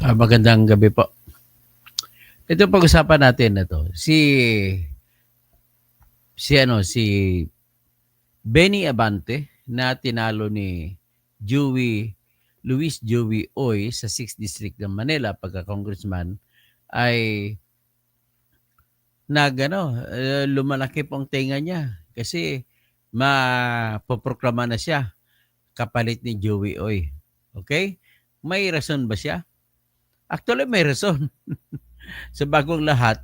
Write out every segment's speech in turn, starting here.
Magandang gabi po. Ito pag-usapan natin na 'to, si Benny Abante na tinalo ni Joey Luis Joey Oy sa 6th District ng Manila pagka-congressman ay lumalaki po ang tenga niya kasi mapoproklama na siya kapalit ni Joey Oy, okey? May rason ba siya? Actually may rason. Sa bagong lahat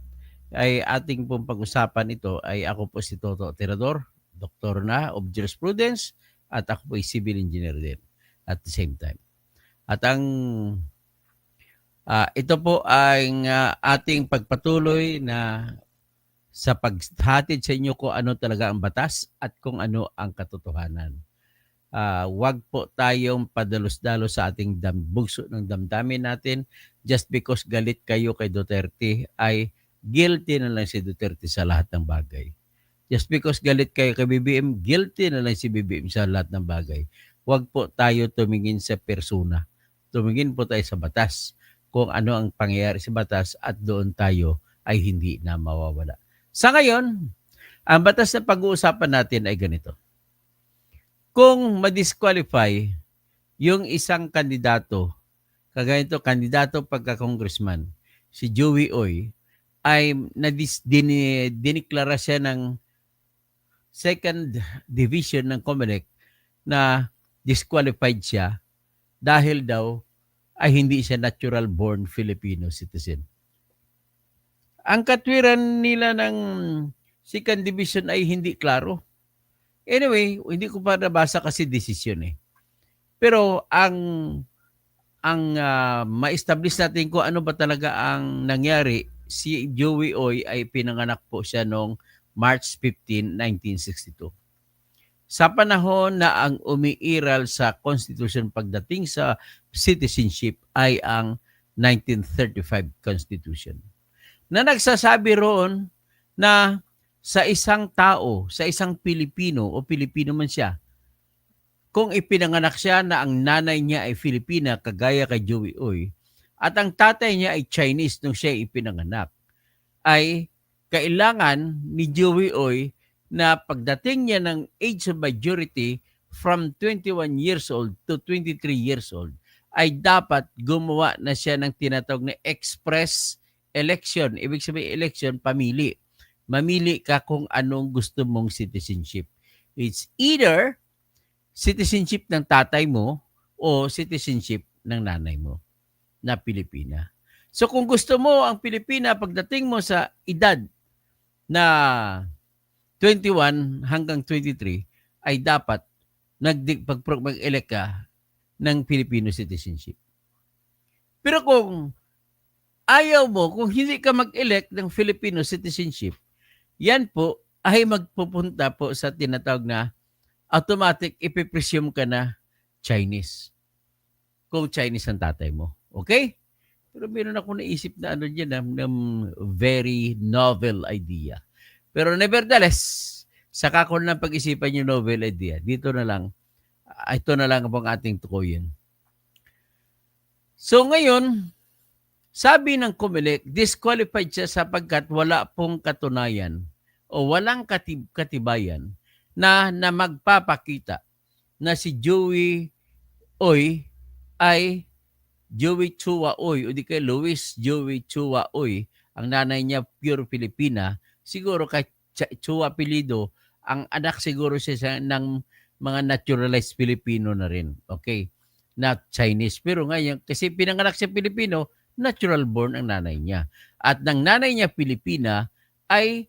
ay ating pong pag-usapan ito ay ako po si Toto Tirador, Doktor na of Jurisprudence at ako po ay civil engineer din at the same time. At ito po ay ating pagpatuloy na sa paghatid sa inyo kung ano talaga ang batas at kung ano ang katotohanan. Wag po tayong padalos-dalos sa ating bugso ng damdamin natin just because galit kayo kay Duterte ay guilty na lang si Duterte sa lahat ng bagay. Just because galit kayo kay BBM, guilty na lang si BBM sa lahat ng bagay. Wag po tayo tumingin sa persona. Tumingin po tayo sa batas. Kung ano ang pangyayari sa batas at doon tayo ay hindi na mawawala. Sa ngayon, ang batas na pag-uusapan natin ay ganito. Kung ma-disqualify yung isang kandidato, kagaya ito, kandidato pagka-congressman, si Joey Oy, ay diniklara siya ng second division ng COMELEC na disqualified siya dahil daw ay hindi siya natural born Filipino citizen. Ang katwiran nila ng second division ay hindi klaro. Anyway, hindi ko pa nabasa kasi desisyon eh. Pero ma-establish natin kung ano ba talaga ang nangyari, si Joey Oy ay pinanganak po siya noong March 15, 1962. Sa panahon na ang umiiral sa Constitution pagdating sa citizenship ay ang 1935 Constitution. Na nagsasabi roon na sa isang tao, sa isang Pilipino o Pilipino man siya, kung ipinanganak siya na ang nanay niya ay Filipina kagaya kay Joey Oy at ang tatay niya ay Chinese nung siya ipinanganak, ay kailangan ni Joey Oy na pagdating niya ng age of majority from 21 years old to 23 years old ay dapat gumawa na siya ng tinatawag na express election. Ibig sabihin election, pamili. Mamili ka kung anong gusto mong citizenship. It's either citizenship ng tatay mo o citizenship ng nanay mo na Pilipina. So kung gusto mo ang Pilipina pagdating mo sa edad na 21 hanggang 23 ay dapat mag-elect ka ng Filipino citizenship. Pero kung ayaw mo, kung hindi ka mag-elect ng Filipino citizenship, yan po ay magpupunta po sa tinatawag na automatic ipipresume ka na Chinese. Kung Chinese ang tatay mo. Okay? Pero meron ako naisip na ano dyan, na very novel idea. Pero nevertheless, saka ko na pag-isipan yung novel idea. Ito na lang ang ating tukuyin. So ngayon, sabi ng COMELEC, disqualified siya sapagkat wala pong katunayan o walang katibayan na magpapakita na si Joey Oy ay Joey Chua Oy o di kay Luis Joey Chua Oy. Ang nanay niya pure Filipina. Siguro kay Chua apelido, ang anak siguro siya ng mga naturalized Filipino na rin. Okay? Not Chinese. Pero ngayon, kasi pinanganak siya Filipino, natural born ang nanay niya. At ng nanay niya Pilipina ay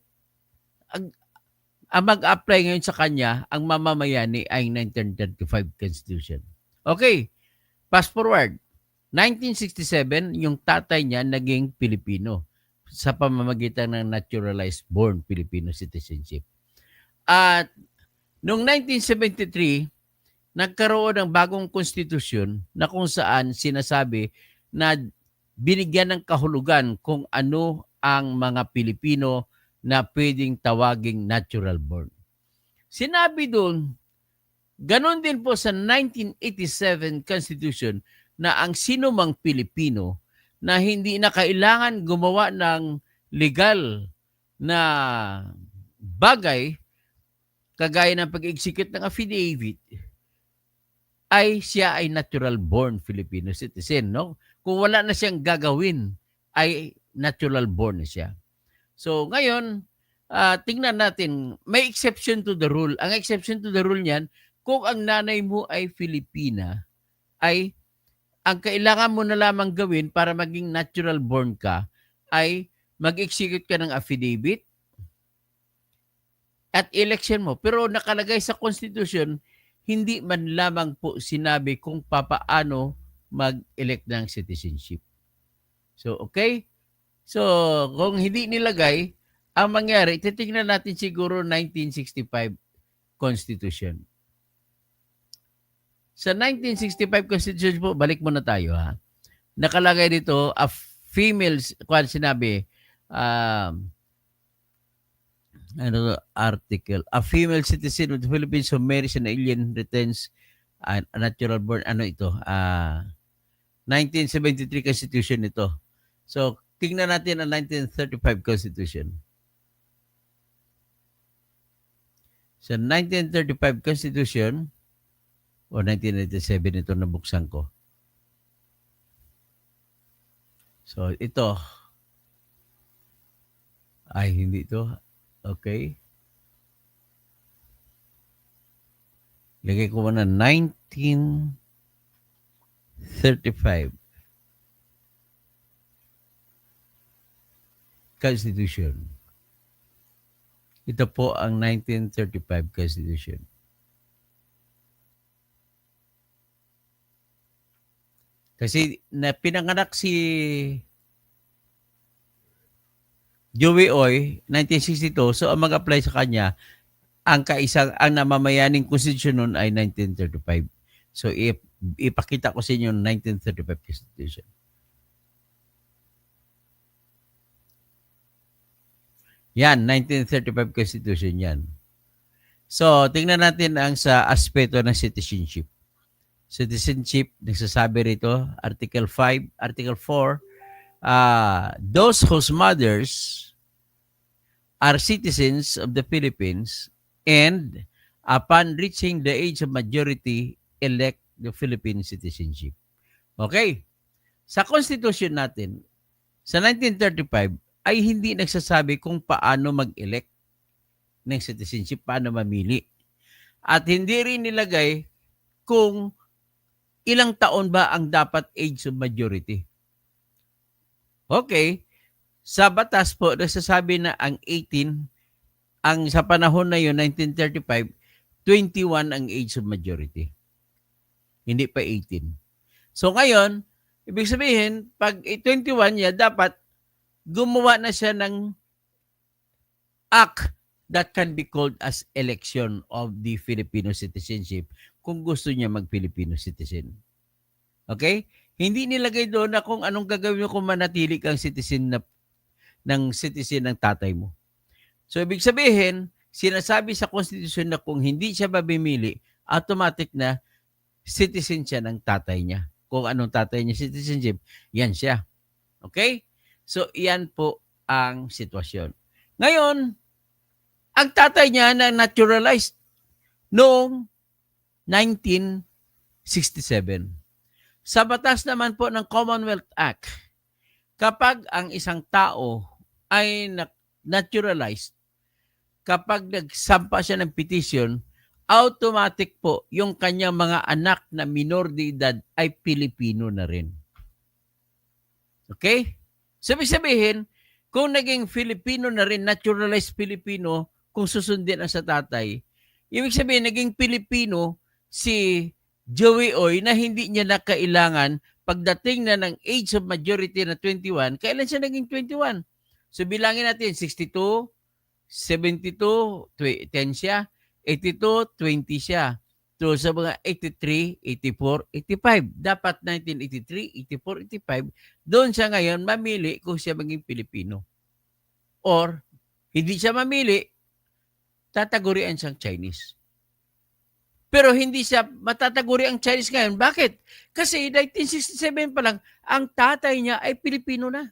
ang mag-apply ngayon sa kanya, ang mamamayani ay 1935 Constitution. Okay, fast forward. 1967, yung tatay niya naging Pilipino sa pamamagitan ng naturalized born Filipino citizenship. At noong 1973, nagkaroon ng bagong konstitusyon na kung saan sinasabi na binigyan ng kahulugan kung ano ang mga Pilipino na pwedeng tawaging natural born. Sinabi doon, ganon din po sa 1987 Constitution na ang sinumang Pilipino na hindi na kailangan gumawa ng legal na bagay kagaya ng pag-execute ng affidavit, ay siya ay natural born Filipino citizen, no? Kung wala na siyang gagawin, ay natural born na siya. So ngayon, tingnan natin, may exception to the rule. Ang exception to the rule niyan, kung ang nanay mo ay Filipina, ay ang kailangan mo na lamang gawin para maging natural born ka ay mag-execute ka ng affidavit at election mo. Pero nakalagay sa Constitution, hindi man lamang po sinabi kung papaano mag-elect ng citizenship. So, okay? So, kung hindi nilagay, ang mangyari, titignan natin siguro 1965 Constitution. Sa 1965 Constitution po, balik muna tayo ha. Nakalagay dito, a female, kung sinabi, article, a female citizen of the Philippines who marries an alien retains a natural born, 1973 Constitution ito. So, tingnan natin ang 1935 Constitution. Sa 1935 Constitution, o 1997 ito nabuksan ko. So, ito. Ay, hindi ito. Okay. Lagay ko muna 1935 Constitution. Ito po ang 1935 Constitution. Kasi na pinanganak si Joey Oy, 1962, so ang mag-apply sa kanya, ang namamayaning konstitusyon nun ay 1935. So ipakita ko sa inyo yung 1935 Constitution. Yan, 1935 Constitution yan. So, tingnan natin ang sa aspeto ng citizenship. Citizenship, nagsasabi rito, Article 5, Article 4, those whose mothers are citizens of the Philippines and upon reaching the age of majority, elect the Philippine citizenship. Okay? Sa Constitution natin, sa 1935, ay hindi nagsasabi kung paano mag-elect ng citizenship, paano mamili. At hindi rin nilagay kung ilang taon ba ang dapat age of majority. Okay, sa batas po, nagsasabi na ang 18, ang sa panahon na yun, 1935, 21 ang age of majority. Hindi pa 18. So ngayon, ibig sabihin, pag 21 niya, dapat gumawa na siya ng act that can be called as election of the Filipino citizenship kung gusto niya mag-Filipino citizen. Okay? Hindi nilagay doon na kung anong gagawin mo kung manatili kang citizen ng tatay mo. So, ibig sabihin, sinasabi sa Constitution na kung hindi siya mabimili, automatic na citizen siya ng tatay niya. Kung anong tatay niya citizenship, yan siya. Okay? So, yan po ang sitwasyon. Ngayon, ang tatay niya na naturalized noong 1967. Sa batas naman po ng Commonwealth Act, kapag ang isang tao ay naturalized, kapag nagsampa siya ng petition, automatic po yung kanyang mga anak na minor de edad ay Pilipino na rin. Okay? Sabihin, kung naging Filipino na rin, naturalized Filipino, kung susundin ang sa tatay, ibig sabihin, naging Pilipino si Joey Oy na hindi niya na kailangan pagdating na ng age of majority na 21, kailan siya naging 21? So bilangin natin, 62, 72, 10 siya, 82, 20 siya. So sa mga 83, 84, 85. Dapat 1983, 84, 85, doon siya ngayon mamili kung siya maging Pilipino. Or, hindi siya mamili, tatagurian siyang Chinese. Pero hindi siya matataguri ang Chinese ngayon. Bakit? Kasi 1967 pa lang, ang tatay niya ay Pilipino na.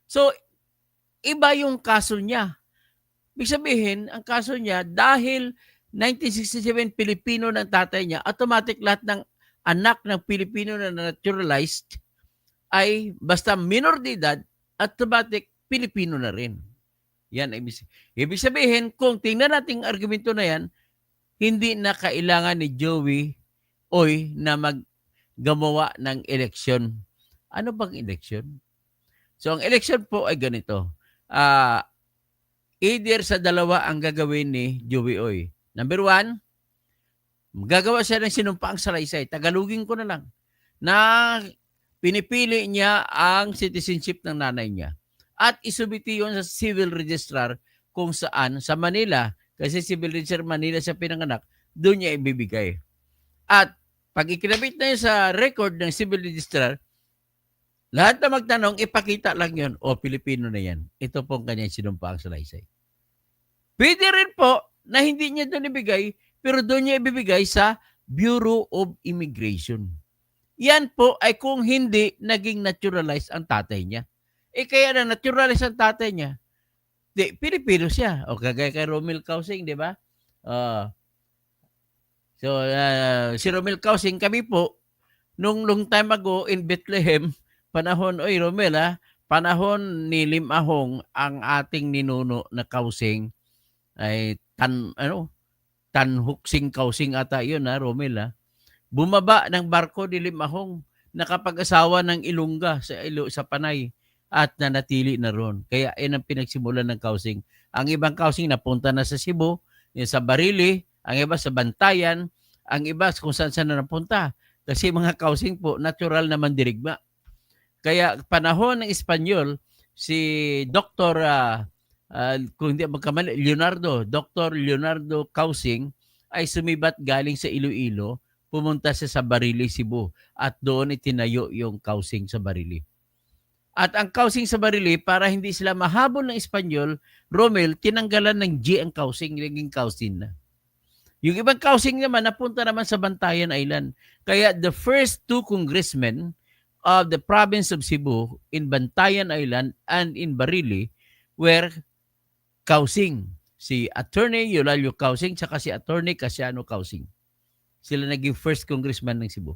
So, iba yung kaso niya. Ibig sabihin, ang kaso niya, dahil 1967 Pilipino ng tatay niya, automatic lahat ng anak ng Pilipino na naturalized ay basta minor de edad, automatic Pilipino na rin. Yan, ibig sabihin, kung tingnan natin ang argumento na yan, hindi na kailangan ni Joey Oy na gumawa ng eleksyon. Ano bang eleksyon? So, ang eleksyon po ay ganito. Either sa dalawa ang gagawin ni Joey Oy. Number 1, gagawa siya ng sinumpaang salaysay. Tagalogin ko na lang. Na pinipili niya ang citizenship ng nanay niya. At isubiti yun sa civil registrar kung saan sa Manila, kasi civil registrar Manila siya pinanganak, doon niya ibibigay. At pag ikinabit na yun sa record ng civil registrar, lahat na magtanong, ipakita lang yun, o Pilipino na yan. Ito pong kanyang sinumpaang salaysay. Pwede rin po na hindi niya doon ibigay, pero doon niya ibibigay sa Bureau of Immigration. Yan po ay kung hindi naging naturalized ang tatay niya. Kaya na naturalized ang tatay niya, Pilipino siya. O kagaya kay Romel Causing, di ba? Si Romel Causing, kami po, nung long time ago in Bethlehem, panahon, Romel panahon ni Lim Ahong, ang ating ninuno na Causing, ay Tanhuksing Causing ata yun, Romel, bumaba ng barko ni Lim Ahong, nakapag-asawa ng Ilongga sa Panay at nanatili na ron. Kaya yan ang pinagsimulan ng Causing. Ang ibang Causing napunta na sa Cebu, sa Barili, ang iba sa Bantayan, ang iba kung saan na napunta. Kasi mga Causing po, natural na mandirigma. Kaya panahon ng Espanyol, si Dr. Kung hindi magkamali, Dr. Leonardo Causing ay sumibat galing sa Iloilo, pumunta siya sa Barili, Cebu, at doon itinayo yung Causing sa Barili. At ang Causing sa Barili, para hindi sila mahabol ng Espanyol, Romel, tinanggalan ng G ang Causing, naging Causing na. Yung ibang Causing naman, napunta naman sa Bantayan Island. Kaya the first 2 congressmen of the province of Cebu in Bantayan Island and in Barili were Causing. Si Attorney Eulalio Causing, saka si Attorney Casiano Causing. Sila naging first congressman ng Cebu.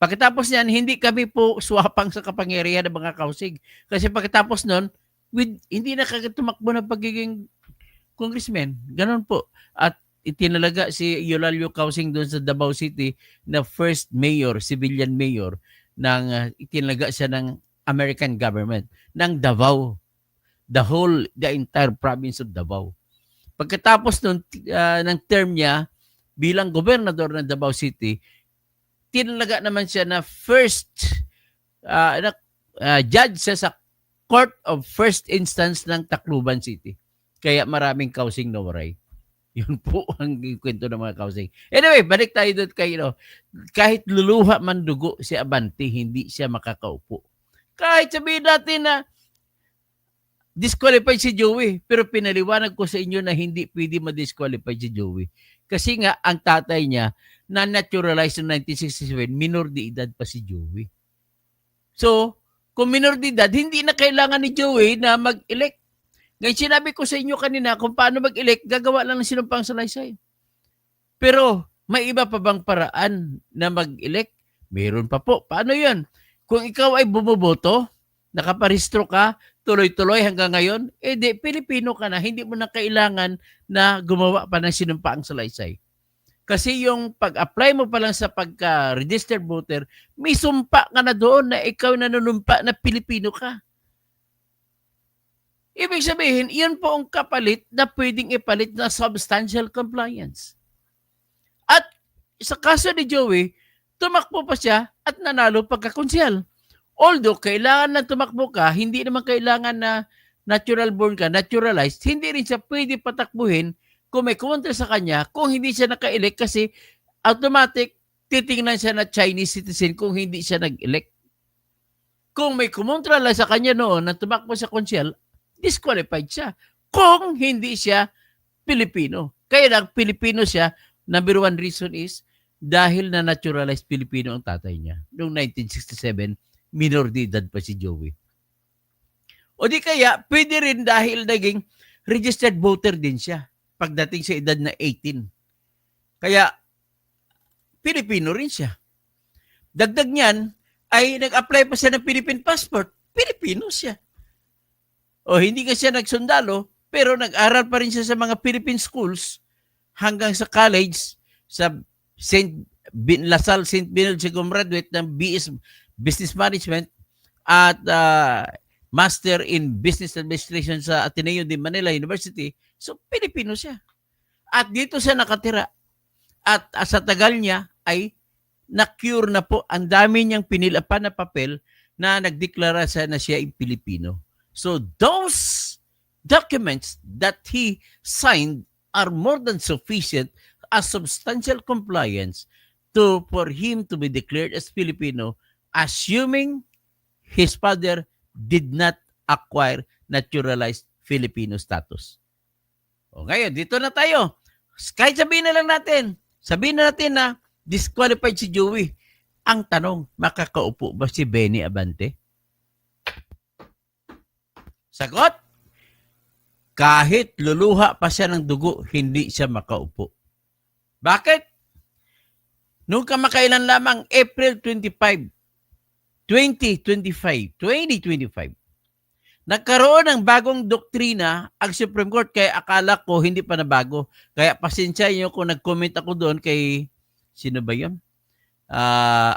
Pagkatapos niyan, hindi kami po swapang sa kapangyarihan ng mga Causing. Kasi pagkatapos nun, hindi na kagad tumakbo na pagiging congressman. Ganon po. At itinalaga si Eulalio Causing doon sa Davao City na first mayor, civilian mayor, itinalaga siya ng American government, ng Davao. The entire province of Davao. Pagkatapos nun, ng term niya bilang gobernador ng Davao City, tinalaga naman siya na first judge siya sa Court of First Instance ng Tacloban City. Kaya maraming Causing na waray. Yun po ang kwento ng mga Causing. Anyway, balik tayo doon kahit luluha man dugo si Abante, hindi siya makakaupo. Kahit sabihin natin na disqualified si Joey, pero pinaliwanag ko sa inyo na hindi pwede ma-disqualify si Joey. Kasi nga, ang tatay niya, na naturalized noong 1967, minor de edad pa si Joey. So, kung minor de edad, hindi na kailangan ni Joey na mag-elect. Ngayon, sinabi ko sa inyo kanina kung paano mag-elect, gagawa lang ng sinumpang salaysay. Pero, may iba pa bang paraan na mag-elect? Meron pa po. Paano yan? Kung ikaw ay bumoboto, nakaparehistro ka, tuloy-tuloy hanggang ngayon, Pilipino ka na, hindi mo na kailangan na gumawa pa ng sinumpaang salaysay. Kasi yung pag-apply mo pa lang sa pagka-registered voter, may sumpa ka na doon na ikaw nanunumpa na Pilipino ka. Ibig sabihin, iyon po ang kapalit na pwedeng ipalit na substantial compliance. At sa kaso ni Joey, tumakbo pa siya at nanalo pagkakonsyal. Although, kailangan na tumakbo ka, hindi naman kailangan na natural born ka, naturalized, hindi rin siya pwede patakbuhin kung may kontra sa kanya, kung hindi siya naka-elect kasi automatic titingnan siya na Chinese citizen kung hindi siya nag-elect. Kung may kumontra lang sa kanya noon na tumakbo sa konsyal, disqualified siya kung hindi siya Pilipino. Kaya lang, Pilipino siya, number 1 reason is dahil na naturalized Filipino ang tatay niya. Noong 1967, minor de edad pa si Joey. O di kaya, pwede rin dahil naging registered voter din siya pagdating sa edad na 18. Kaya, Pilipino rin siya. Dagdag niyan, ay nag-apply pa siya ng Philippine passport. Pilipino siya. O hindi ka siya nagsundalo, pero nag-aral pa rin siya sa mga Philippine schools hanggang sa college sa Lasal St. Benilde siya gumraduate ng BS Business Management at Master in Business Administration sa Ateneo de Manila University. So, Pilipino siya. At dito siya nakatira. At sa tagal niya ay na-cure na po. Ang dami niyang pinilapan na papel na nagdeklara na siya ay Pilipino. So, those documents that he signed are more than sufficient as substantial compliance for him to be declared as Filipino, assuming his father did not acquire naturalized Filipino status. O ngayon, dito na tayo. Kahit sabihin na natin na disqualified si Joey. Ang tanong, makakaupo ba si Benny Abante? Sagot, kahit luluha pa siya ng dugo, hindi siya makaupo. Bakit? Noong kamakailan lamang, April 25, 2025, nagkaroon ng bagong doktrina ang Supreme Court, kaya akala ko hindi pa nabago. Kaya pasensya nyo kung nag-comment ako doon kay, sino ba yun?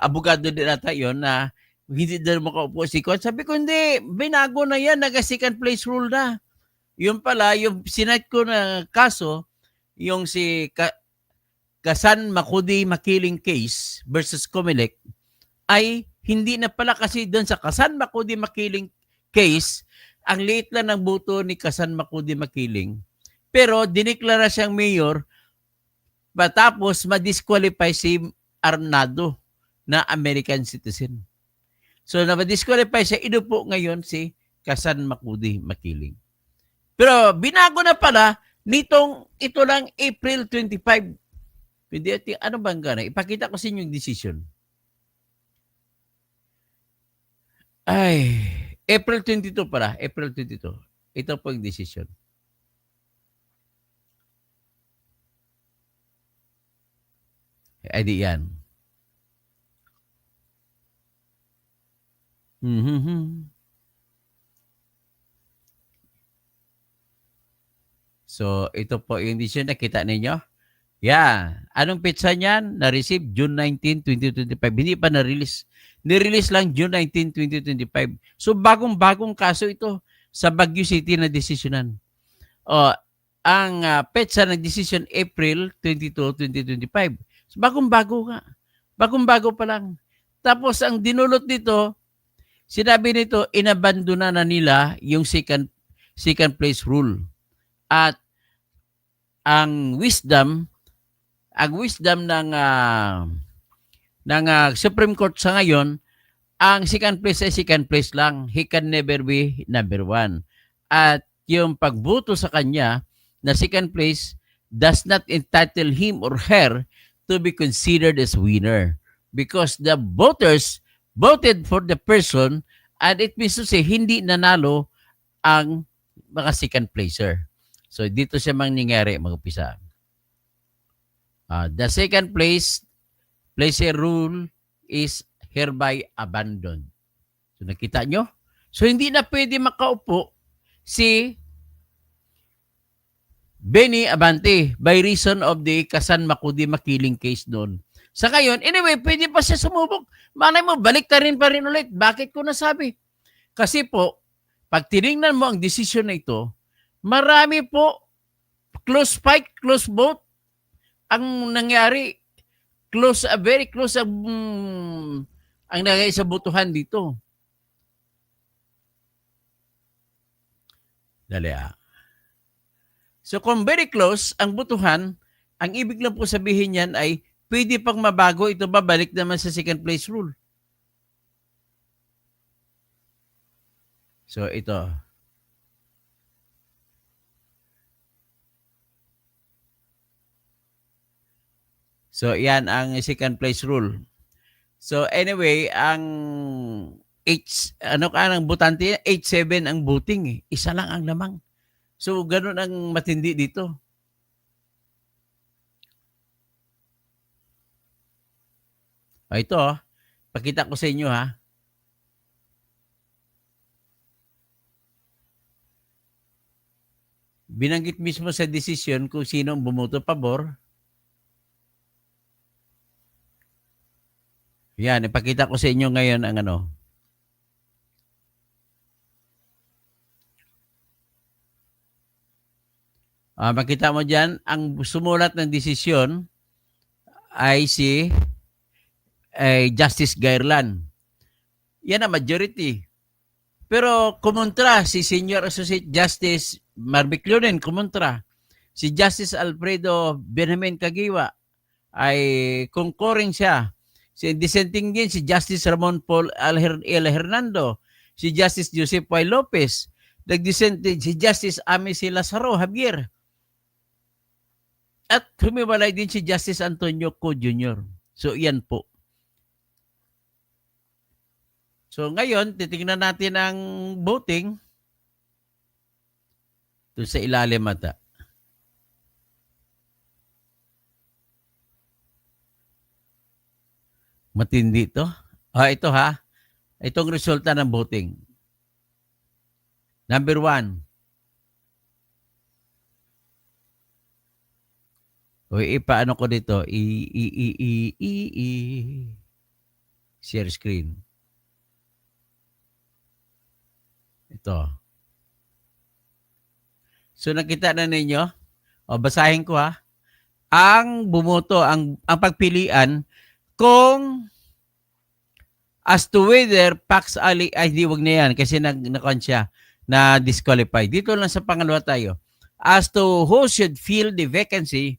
Abogado din ata yun na hindi na makaupo si Kwan. Sabi ko, hindi, binago na yan, naga-second place rule na. Yung pala, yung sinite ko na kaso, yung si Kasan Makudi Makiling case versus Comelec, ay hindi na pala kasi doon sa Kasan Makudi Makiling case, ang liit lang ng boto ni Kasan Makudi Makiling. Pero dineklara siyang mayor matapos ma-disqualify si Arnado na American citizen. So na-disqualify siya, inupo ngayon si Kasan Makudi Makiling. Pero binago na pala nitong ito lang April 25. Hindi, ano bang gana? Ipakita ko sa inyo yung decision. Ay, April 22 pala. April 22. Ito po yung decision. Ay, di yan. So, ito po yung decision. Nakita ninyo? Yeah. Anong petsa niyan? Na-receive June 19, 2025. Hindi pa na-release. Ni-release lang June 19, 2025. So, bagong-bagong kaso ito sa Baguio City na desisyonan. Ang petsa ng decision April 22, 2025. So, bagong-bago nga. Bagong-bago pa lang. Tapos, ang dinulot nito, sinabi nito, inabandona na nila yung second place rule. At ang wisdom ng Supreme Court sa ngayon, ang second place ay second place lang. He can never be number one. At yung pagboto sa kanya na second place does not entitle him or her to be considered as winner because the voters voted for the person, and it means to say hindi nanalo ang mga second placer. So dito siya mangyayari mag-upisa. The second placer rule is hereby abandoned. So nakita nyo? So hindi na pwede makaupo si Benny Abante by reason of the Kasan Makudi Makiling case doon. Sa ngayon, anyway, pwede pa siya sumubok. Malay mo, balik ta rin pa rin ulit. Bakit ko nasabi? Kasi po, pag tinignan mo ang desisyon na ito, marami po close fight, close vote ang nangyari. Very close ang nangyari sa botohan dito. Dali So kung very close ang botohan, ang ibig lang po sabihin yan ay pwede pang mabago, ito babalik naman sa second place rule. So ito. So So, yan ang second place rule. So, anyway, ang ano ka ng butante, 8-7 ang voting eh. Isa lang ang lamang. So, ganun ang matindi dito. Ito, pakita ko sa inyo ha. Binanggit mismo sa desisyon kung sino ang bumoto pabor. Yan, ipakita ko sa inyo ngayon ang ano. Makita mo dyan, ang sumulat ng desisyon ay si Justice Gairlan. Yan ang majority. Pero kumontra si Senior Associate Justice Marvic Leonen, kumontra. Si Justice Alfredo Benjamin Caguiwa ay concurring siya. Si dissenting din si Justice Ramon Paul L. Hernando, si Justice Joseph Y. Lopez, nag-dissent din si Justice Amici Lazaro Javier. At humiwalay din si Justice Antonio Co. Jr. So, yan po. So, ngayon, titingnan natin ang voting doon sa ilalim mata. Matindi ito. Ito ha. Itong resulta ng voting. Number 1. Ipaano ko dito? Share screen. Ito. So nakita na ninyo? Basahin ko ha. Ang bumoto, ang pagpilian kung as to whether Pax Ali, ay di wag na yan kasi nag-con siya na disqualified. Dito lang sa pangalawa tayo. As to who should fill the vacancy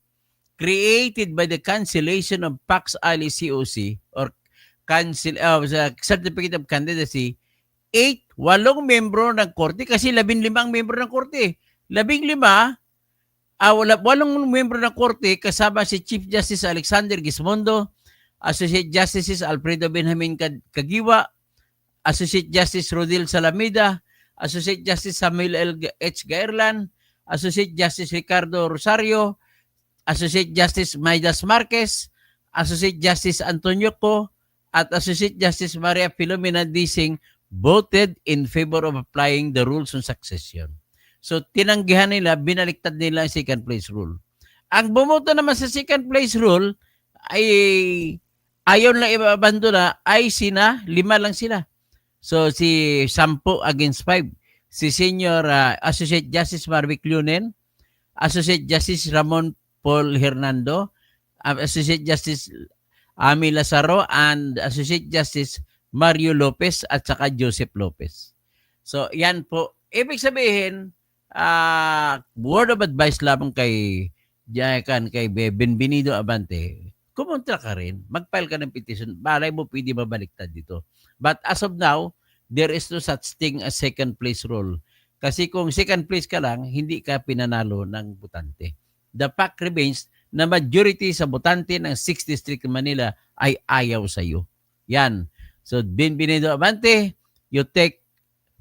created by the cancellation of Pax Ali COC or Certificate of Candidacy, 8 membro ng korte kasi 15 membro ng korte. 15 8 membro ng korte kasama si Chief Justice Alexander Gismondo, Associate Justices Alfredo Benjamin Caguiwa, Associate Justice Rodil Salamida, Associate Justice Samuel L. H. Gairlan, Associate Justice Ricardo Rosario, Associate Justice Maidas Marquez, Associate Justice Antonio Co, at Associate Justice Maria Filomena Dising voted in favor of applying the rules on succession. So, tinanggihan nila, binaliktad nila ang second place rule. Ang bumoto naman sa second place rule ay ayaw lang ibabandona ay 5 lang sila. So, si 10 against 5. Si Senior Associate Justice Marvic Leonen, Associate Justice Ramon Paul Hernando, Associate Justice Ami Lazaro, and Associate Justice Mario Lopez at saka Joseph Lopez. So, yan po. Ibig sabihin, word of advice lamang kay Benvenido Abante, kumontra ka rin, mag-file ka ng petition, balay mo pwede mabaliktad dito. But as of now, there is no such thing as second place rule. Kasi kung second place ka lang, hindi ka pinanalo ng botante. The fact remains na majority sa botante ng 6th District Manila ay ayaw sa iyo. Yan. So, Benvenido Abante, you take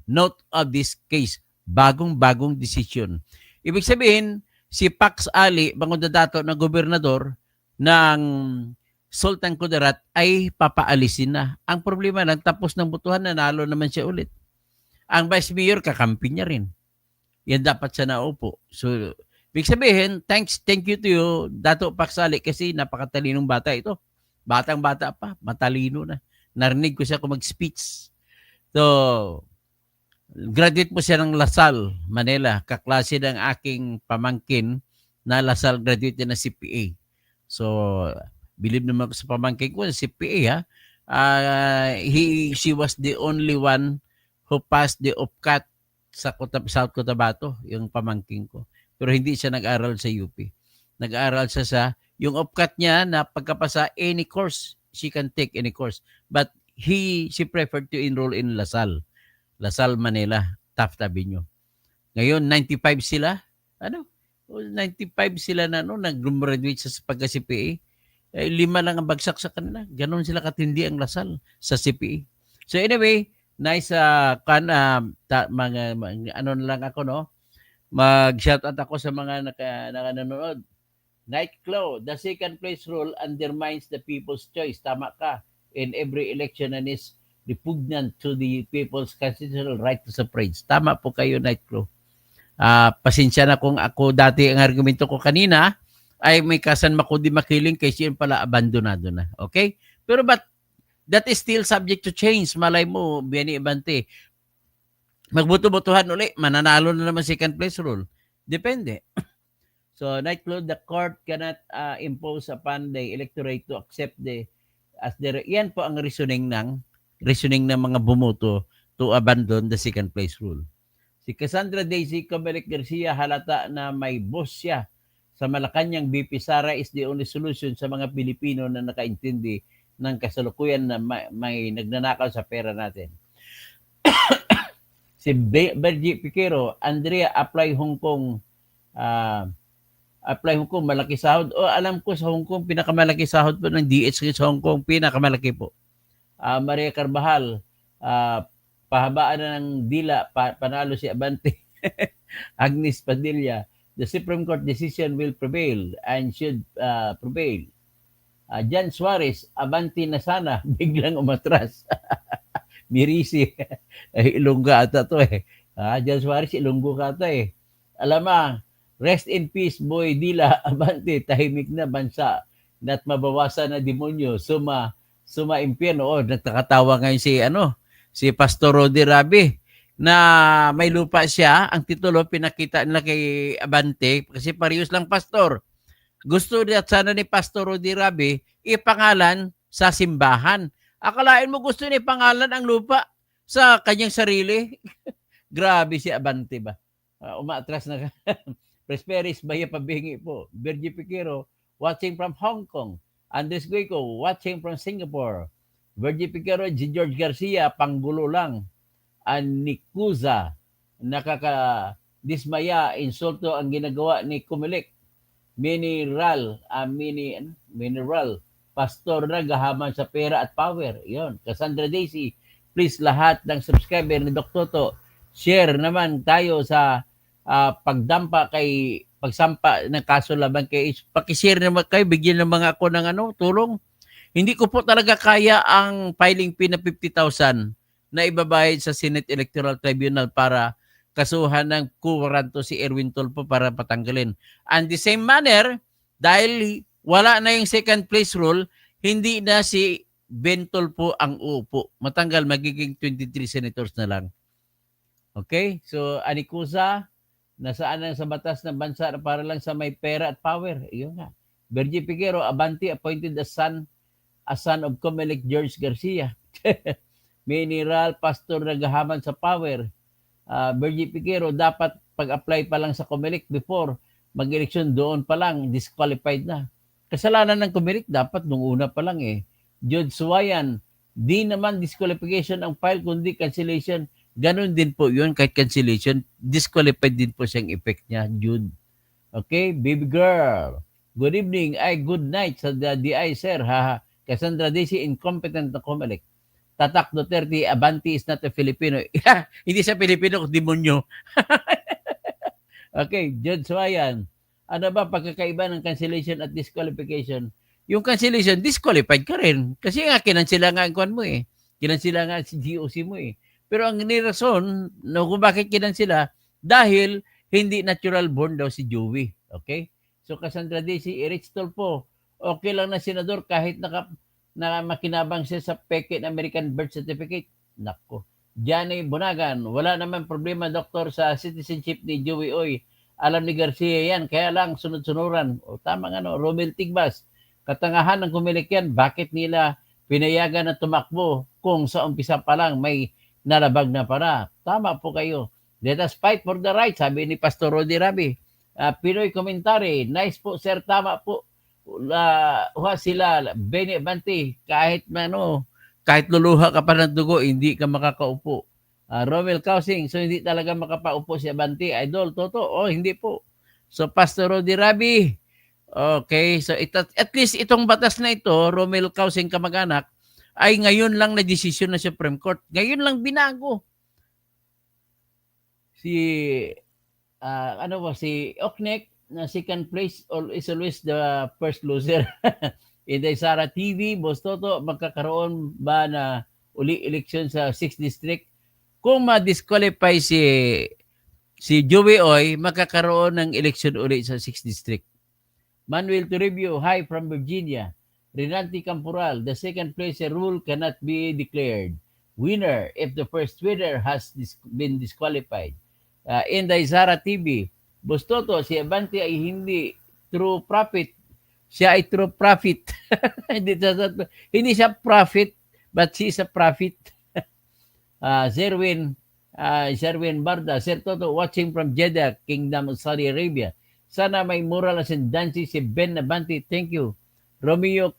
note of this case. Bagong-bagong decision. Ibig sabihin, si Pax Ali, Bangudadato na gobernador ng Sultan Kudarat ay papaalisin na. Ang problema lang, tapos ng butuhan, nanalo naman siya ulit. Ang Vice Mayor, kakampi niya rin. Yan dapat siya naupo. So, ibig sabihin, thank you to you, Dato Pax Ali, kasi napakatalinong bata ito. Batang-bata pa, matalino na. Narinig ko siya kung mag-speech. So, graduate po siya ng Lasal, Manila. Kaklase ng aking pamangkin na Lasal graduate na CPA. So, believe naman ko sa pamangkin ko, CPA ha. She was the only one who passed the OPCAT sa South Cotabato, yung pamangkin ko. Pero hindi siya nag-aral sa UP. Nag-aral siya sa, yung OPCAT niya na pagkapasa any course, she can take any course. But she preferred to enroll in Lasal, Manila, Taft Avenue. Ngayon, 95 sila. 95 sila na nag-graduate sa pagka-CPA. 5 lang ang bagsak sa kanila. Ganon sila katindi ang lasal sa CPE. So anyway, nice ano na lang ako, no? Mag-shoutout ako sa mga nanonood. Nightclaw, the second place rule undermines the people's choice. Tama ka. In every election and is repugnant to the people's constitutional right to suffrage. Tama po kayo, Nightclaw. Pasensya na kung ako dati ang argumento ko kanina ay may kasan makudi makiling kasi yun pala abandonado na. Okay? Pero but that is still subject to change. Malay mo, Benny Abante, magbuto-butuhan uli, mananalo na naman second place rule. Depende. So, Nightclaw, the court cannot impose upon the electorate to accept yan po ang reasoning ng mga bumoto to abandon the second place rule. Si Cassandra Daisy Comelec Garcia halata na may boss siya sa Malacanang. BP Sara is the only solution sa mga Pilipino na nakaintindi ng kasalukuyan na may nagnanakaw sa pera natin. Si Bergie Piquero, Andrea, apply Hong Kong, malaki sahod. Alam ko sa Hong Kong, pinakamalaki sahod po ng DH sa Hong Kong, pinakamalaki po. Maria Carvajal, pahabaan na ng dila, panalo si Abante. Agnes Padilla, the Supreme Court decision will prevail and should prevail. Jan Suarez, Abante na sana, biglang umatras. Mirisi, Ilongga ata to eh. Jan Suarez, Ilonggo ka ata eh. Alam rest in peace, Boy Dila, Abante, tahimik na bansa at mabawasan na demonyo, suma impyerno. Nagtakatawa ngayon si Pastor Rodi Rabi na may lupa siya. Ang titulo pinakita nila kay Abante kasi parehas lang pastor. Gusto niya sana ni Pastor Rodi Rabi ipangalan sa simbahan. Akalain mo gusto niya ipangalan ang lupa sa kanyang sarili? Grabe si Abante ba? Umatras na. Presperis Bahia Pabingi po. Bergie Piquero watching from Hong Kong. Andres Guico watching from Singapore. Bergie Piquero, George Garcia, panggulo lang. Nikuza, nakaka-dismaya, insulto ang ginagawa ni Comelec. Mineral, pastor na gahaman sa pera at power. Yon. Cassandra Daisy, please lahat ng subscriber ni Dr. Toto, share naman tayo sa pagsampa ng kaso laban kay Pakishare naman kayo, bigyan naman ako ng tulong. Hindi ko po talaga kaya ang filing fee na 50,000 na ibabayad sa Senate Electoral Tribunal para kasuhan ng kuwaranto si Erwin Tulfo para patanggalin. And the same manner, dahil wala na yung second place rule, hindi na si Ben Tulfo ang uupo. Matanggal, magiging 23 senators na lang. Okay? So, Anikusa, nasaan na sa batas ng bansa para lang sa may pera at power. Iyon nga. Bergie Piquero, Abante appointed as son of Comelec George Garcia. Mineral, pastor naghahaman sa power. Bergie Piquero, dapat pag-apply pa lang sa Comelec before mag-eleksyon, doon pa lang, disqualified na. Kasalanan ng Comelec, dapat nung una pa lang eh. Judge Suwayan, di naman disqualification ang file, kundi cancellation. Ganon din po yun, kahit cancellation, disqualified din po siyang effect niya, Jude. Okay, baby girl. Good evening, good night sa DI, sir. Haha. Cassandra Daisy, incompetent na Comelec. Tatak Duterte, Abante is not a Filipino. Hindi siya Filipino, demonyo. Okay, Judge Suwayan. Ano ba pagkakaiba ng cancellation at disqualification? Yung cancellation, disqualified ka rin. Kasi nga, kinansila nga ang kwan mo eh. Kinansila nga si GOC mo eh. Pero ang nirason, kung bakit kinansila, dahil hindi natural born daw si Joey. Okay? So, Cassandra Daisy, Erich Tulfo, okay lang na senador kahit na makinabang siya sa peke na American birth certificate. Nako. Johnny Bunagan, wala naman problema, doktor, sa citizenship ni Joey Oy. Alam ni Garcia yan, kaya lang sunod-sunuran. O tama nga no, Romel Tigbas, katangahan ng Comelec yan, bakit nila pinayagan na tumakbo kung sa umpisa pa lang may nalabag na para? Tama po kayo. Let us fight for the right, sabi ni Pastor Rodi Rabi. Pinoy Commentary, nice po sir, tama po. Sila, Benny Abante, kahit luluha ka pa ng dugo, hindi ka makakaupo. Romel Causing, so hindi talaga makapaupo si Abante. Idol, Toto, hindi po. So, Pastor Rodi Rabi, Okay, so at least itong batas na ito, Romel Causing kamag-anak, ay ngayon lang na desisyon ng Supreme Court. Ngayon lang binago. Si ano ba si Oknek na second place is always the first loser. In the Sara TV, Boss Toto, magkakaroon ba na uli eleksyon sa 6th district? Kung ma-disqualify si Joey Oy, magkakaroon ng eleksyon uli sa 6th district. Manuel Toribio, hi from Virginia. Renanti Camporal, the second place rule cannot be declared winner if the first winner has been disqualified. Inday Zara TV, Bostoto, si Abante ay hindi true profit. Siya ay true profit. Hindi siya profit, but she is a profit. Zerwin Barda, Sir Toto, watching from Jeddah, Kingdom of Saudi Arabia. Sana may moral ascendancy si Ben Abante. Thank you. Romeo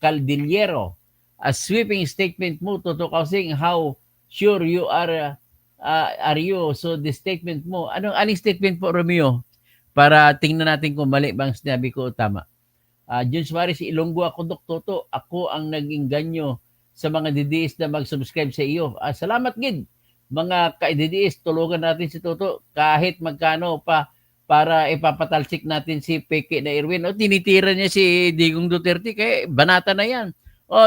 Caldillero, a sweeping statement mo, Toto Kausing, how sure you are you? So the statement mo, aling statement po, Romeo? Para tingnan natin kung mali bang sinabi ko o tama. Jun Suarez, Ilonggo ako, Dok Toto. Ako ang naging ganyo sa mga DDS na mag-subscribe sa iyo. Salamat, Gid. Mga ka-DDS, tulungan natin si Toto kahit magkano pa para ipapatalsik natin si Peke na Erwin. Tinitira niya si Digong Duterte, kaya banata na yan.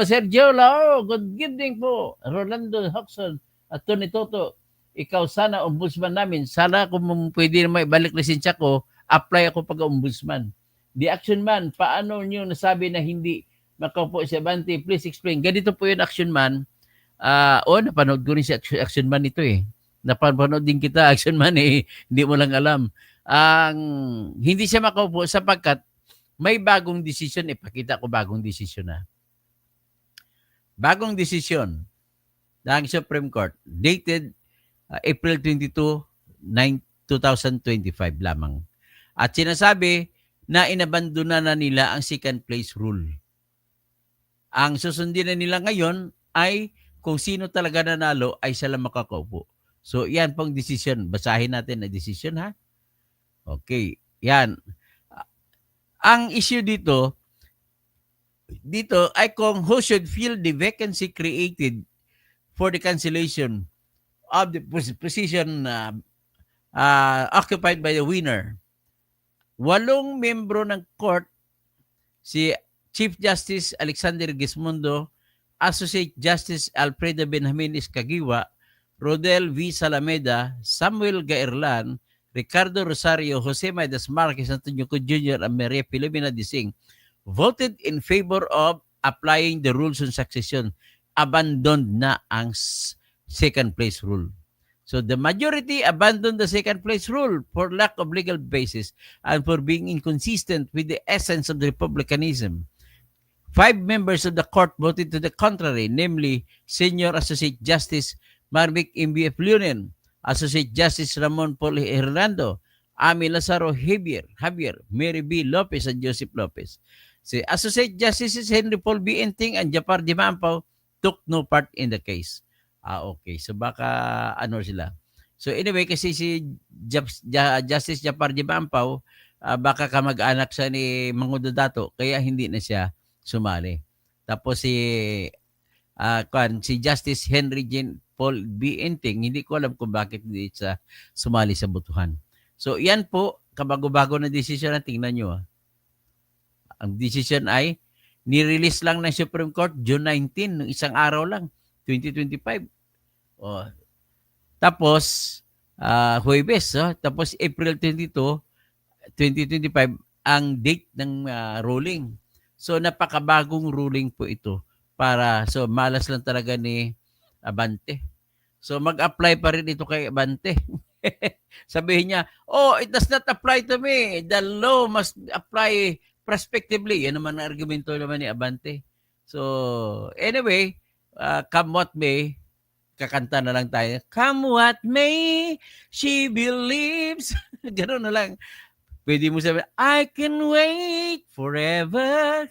Sergio Lao, good evening po. Rolando Hodgson at Tony Toto, ikaw sana ombudsman namin. Sana kung pwede na maibalik lisensya ko, apply ako pag-ombudsman. The Action Man, paano nyo nasabi na hindi makaupo si Abante? Please explain. Ganito po yung Action Man. Napanood ko rin si Action Man ito eh. Napanood din kita, Action Man eh. Hindi mo lang alam. Hindi siya makaupo sapagkat may bagong desisyon. Ipakita ko bagong desisyon na. Bagong desisyon ng Supreme Court dated April 22, 2025 lamang. At sinasabi na inabandona na nila ang second place rule. Ang susundin na nila ngayon ay kung sino talaga nanalo ay siya lang makakaupo. So, yan pong decision. Basahin natin na decision, ha? Okay, yan. Ang issue dito ay kung who should fill the vacancy created for the cancellation of the position occupied by the winner. 8 membro ng court, si Chief Justice Alexander Gismondo, Associate Justice Alfredo Benjamin Escagiwa, Rodel V. Salameda, Samuel Gaerlan, Ricardo Rosario, Jose Maidas Marquez, Antonio Co. Jr., and Maria Filomena Dising voted in favor of applying the rules on succession. Abandoned na ang second place rule. So the majority abandoned the second place rule for lack of legal basis and for being inconsistent with the essence of the republicanism. 5 members of the court voted to the contrary, namely Senior Associate Justice Marvic M.B.F. Leonen, Associate Justice Ramon Paul Hernando, Ami Lazaro Javier, Mary B. Lopez, and Joseph Lopez. Si Associate Justices Henry Paul B. Enting and Japar Dimampaw took no part in the case. Okay. So baka sila. So anyway, kasi si Justice Japar Dimampaw, baka kamag-anak siya ni Mangudo Dato, kaya hindi na siya sumali. Tapos si Justice Henry Paul B. Enting, hindi ko alam kung bakit hindi siya sumali sa botohan. So yan po, kabago-bago na desisyon na tingnan nyo. Ang decision ay ni-release lang ng Supreme Court June 19, isang araw lang, 2025. Tapos, Huwebes, tapos April 22, 2025, ang date ng ruling. So, napakabagong ruling po ito. So, malas lang talaga ni Abante. So, mag-apply pa rin ito kay Abante. Sabihin niya, it does not apply to me. The law must apply prospectively. Yan naman ang argumento naman ni Abante. So, anyway, come what may, kakanta na lang tayo. Come what may, she believes. Gano'n na lang. Pwede mo sabihin, I can wait forever.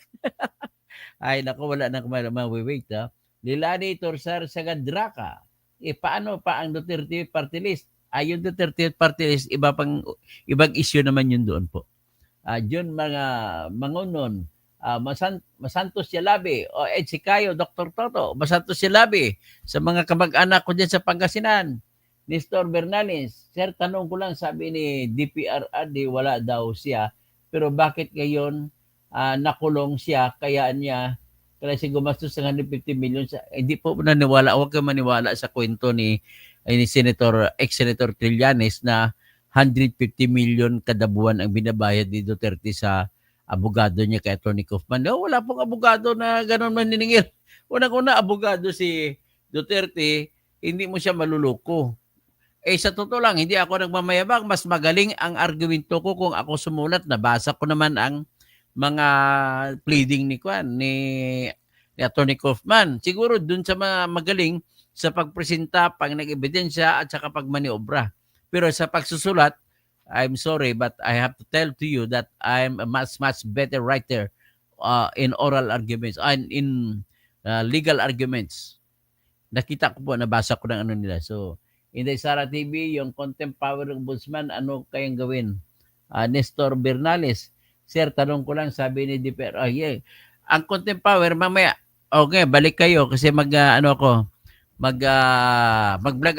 Ay, naku, wala na wait, ha? Lilani Torsar Sagadraka. Paano pa ang Duterte Party List? Yung Duterte Party List, ibang issue naman yun doon po. Jun mga Mangunon, Masantos Yalabi, o Ed Sicayo, Dr. Toto, Masantos Yalabi, sa mga kamag-anak ko dyan sa Pangasinan, Nestor Bernales, sir, tanong ko lang, sabi ni DPRRD, wala daw siya, pero bakit ngayon nakulong siya, kaya siya gumastos ng 150 million. Hindi po naniwala, huwag ka maniwala sa kwento ni ex-Senator Trillanes na 150 million kada buwan ang binabayad ni Duterte sa abogado niya kay Atty. Kaufman. No, wala pong abogado na gano'n maniningil. Unang-una, abogado si Duterte, hindi mo siya maluloko. Sa totoo lang, hindi ako nagmamayabang. Mas magaling ang argumento ko kung ako sumulat. Nabasa ko naman ang mga pleading ni Atty. Kaufman. Siguro dun sa mga magaling sa pagpresenta, pag nag-ebidensya at saka pag maniobra. Pero sa pagsusulat, I'm sorry but I have to tell to you that I'm a much better writer in oral arguments and in legal arguments. Nakita ko po, nabasa ko ng ano nila. So, Inday Sara TV, yung contempt power ng ombudsman, ano kayang gawin? Nestor Bernales, sir, tanong ko lang, sabi ni DPR, yeah. Ang contempt power, mamaya, okay, balik kayo kasi mag-vlog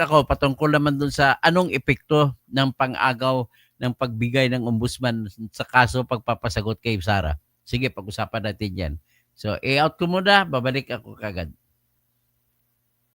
ako patungkol naman dun sa anong epekto ng pang-agaw ng pagbigay ng ombudsman sa kaso pagpapasagot kay Sara. Sige, pag-usapan natin yan. So, i-out ko muna, babalik ako kagad.